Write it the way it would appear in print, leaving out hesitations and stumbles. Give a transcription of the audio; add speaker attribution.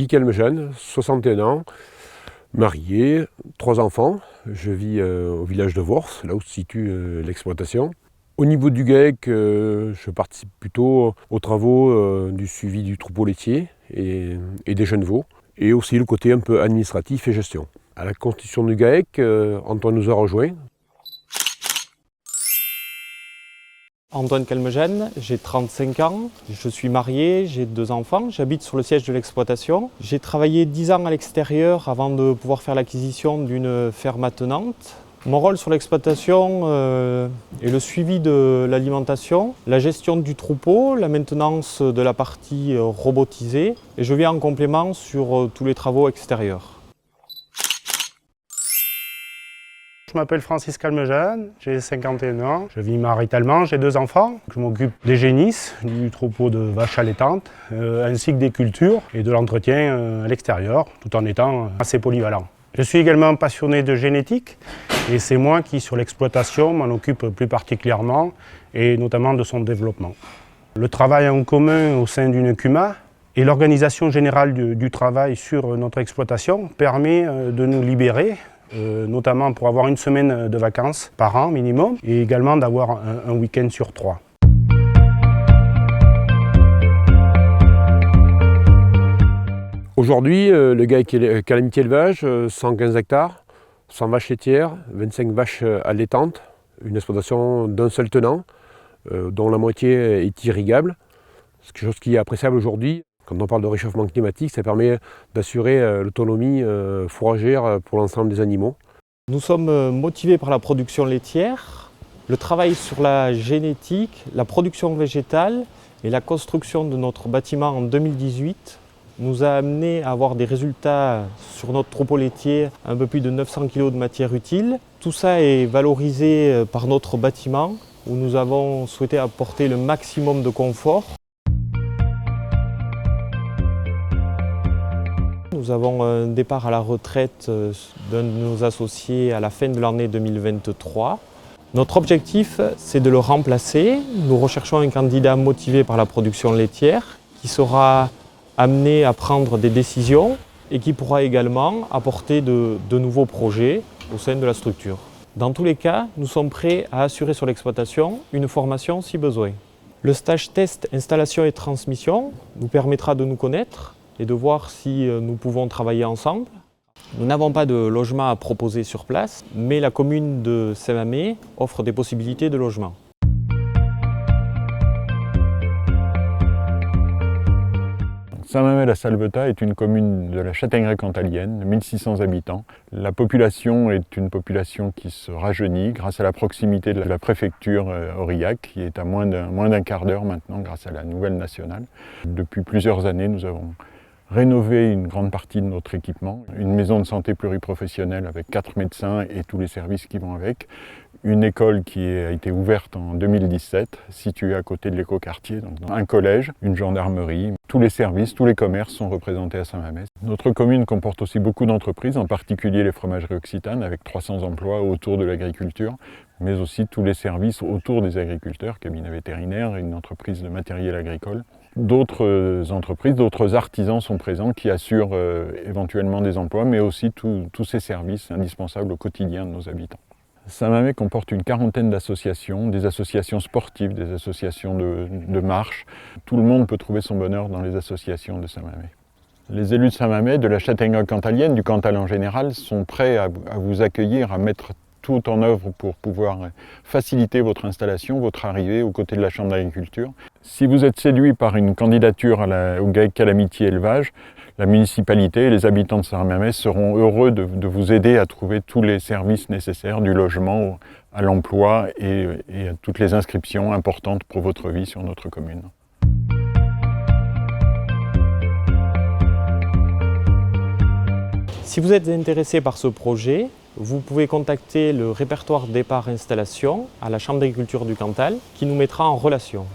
Speaker 1: Calmejeanne, 61 ans, marié, 3 enfants. Je vis au village de Vors, là où se situe l'exploitation. Au niveau du GAEC, je participe plutôt aux travaux du suivi du troupeau laitier et des jeunes veaux, et aussi le côté un peu administratif et gestion. À la constitution du GAEC, Antoine nous a rejoints.
Speaker 2: Antoine Calmejeanne, j'ai 35 ans, je suis marié, j'ai 2 enfants, j'habite sur le siège de l'exploitation. J'ai travaillé 10 ans à l'extérieur avant de pouvoir faire l'acquisition d'une ferme attenante. Mon rôle sur l'exploitation est le suivi de l'alimentation, la gestion du troupeau, la maintenance de la partie robotisée, et je viens en complément sur tous les travaux extérieurs.
Speaker 3: Je m'appelle Francis Calmejeanne, j'ai 51 ans, je vis maritalement, j'ai 2 enfants. Je m'occupe des génisses, du troupeau de vaches allaitantes, ainsi que des cultures et de l'entretien à l'extérieur, tout en étant assez polyvalent. Je suis également passionné de génétique et c'est moi qui, sur l'exploitation, m'en occupe plus particulièrement et notamment de son développement. Le travail en commun au sein d'une CUMA et l'organisation générale du travail sur notre exploitation permet de nous libérer, notamment pour avoir une semaine de vacances par an minimum, et également d'avoir un week-end sur 3.
Speaker 1: Aujourd'hui, le GAEC Calamity Élevage, 115 hectares, 100 vaches laitières, 25 vaches allaitantes, une exploitation d'un seul tenant, dont la moitié est irrigable. C'est quelque chose qui est appréciable aujourd'hui. Quand on parle de réchauffement climatique, ça permet d'assurer l'autonomie fourragère pour l'ensemble des animaux.
Speaker 2: Nous sommes motivés par la production laitière, le travail sur la génétique, la production végétale et la construction de notre bâtiment en 2018 nous a amené à avoir des résultats sur notre troupeau laitier, un peu plus de 900 kg de matière utile. Tout ça est valorisé par notre bâtiment où nous avons souhaité apporter le maximum de confort. Nous avons un départ à la retraite d'un de nos associés à la fin de l'année 2023. Notre objectif, c'est de le remplacer. Nous recherchons un candidat motivé par la production laitière qui sera amené à prendre des décisions et qui pourra également apporter de nouveaux projets au sein de la structure. Dans tous les cas, nous sommes prêts à assurer sur l'exploitation une formation si besoin. Le stage test installation et transmission nous permettra de nous connaître et de voir si nous pouvons travailler ensemble. Nous n'avons pas de logement à proposer sur place, mais la commune de Saint-Mamès offre des possibilités de logement.
Speaker 4: Saint-Mamès-la-Salvetat est une commune de la Châtaigneraie cantalienne, 1600 habitants. La population est une population qui se rajeunit grâce à la proximité de la préfecture Aurillac, qui est à moins d'un quart d'heure maintenant grâce à la nouvelle nationale. Depuis plusieurs années, nous avons rénover une grande partie de notre équipement, une maison de santé pluriprofessionnelle avec 4 médecins et tous les services qui vont avec, une école qui a été ouverte en 2017, située à côté de l'écoquartier, donc un collège, une gendarmerie. Tous les services, tous les commerces sont représentés à Saint-Mamès. Notre commune comporte aussi beaucoup d'entreprises, en particulier les fromageries occitanes, avec 300 emplois autour de l'agriculture, mais aussi tous les services autour des agriculteurs, cabinet vétérinaire, une entreprise de matériel agricole. D'autres entreprises, d'autres artisans sont présents qui assurent éventuellement des emplois, mais aussi tous ces services indispensables au quotidien de nos habitants. Saint-Mamès comporte une quarantaine d'associations, des associations sportives, des associations de marche. Tout le monde peut trouver son bonheur dans les associations de Saint-Mamès. Les élus de Saint-Mamès, de la Châtaigneraie cantalienne, du Cantal en général, sont prêts à vous accueillir, à mettre tout en œuvre pour pouvoir faciliter votre installation, votre arrivée aux côtés de la Chambre d'agriculture. Si vous êtes séduit par une candidature au GAEC Calamity Élevage, la municipalité et les habitants de Saint-Mamès seront heureux de vous aider à trouver tous les services nécessaires, du logement à l'emploi et à toutes les inscriptions importantes pour votre vie sur notre commune.
Speaker 2: Si vous êtes intéressé par ce projet, vous pouvez contacter le répertoire départ installation à la Chambre d'agriculture du Cantal qui nous mettra en relation.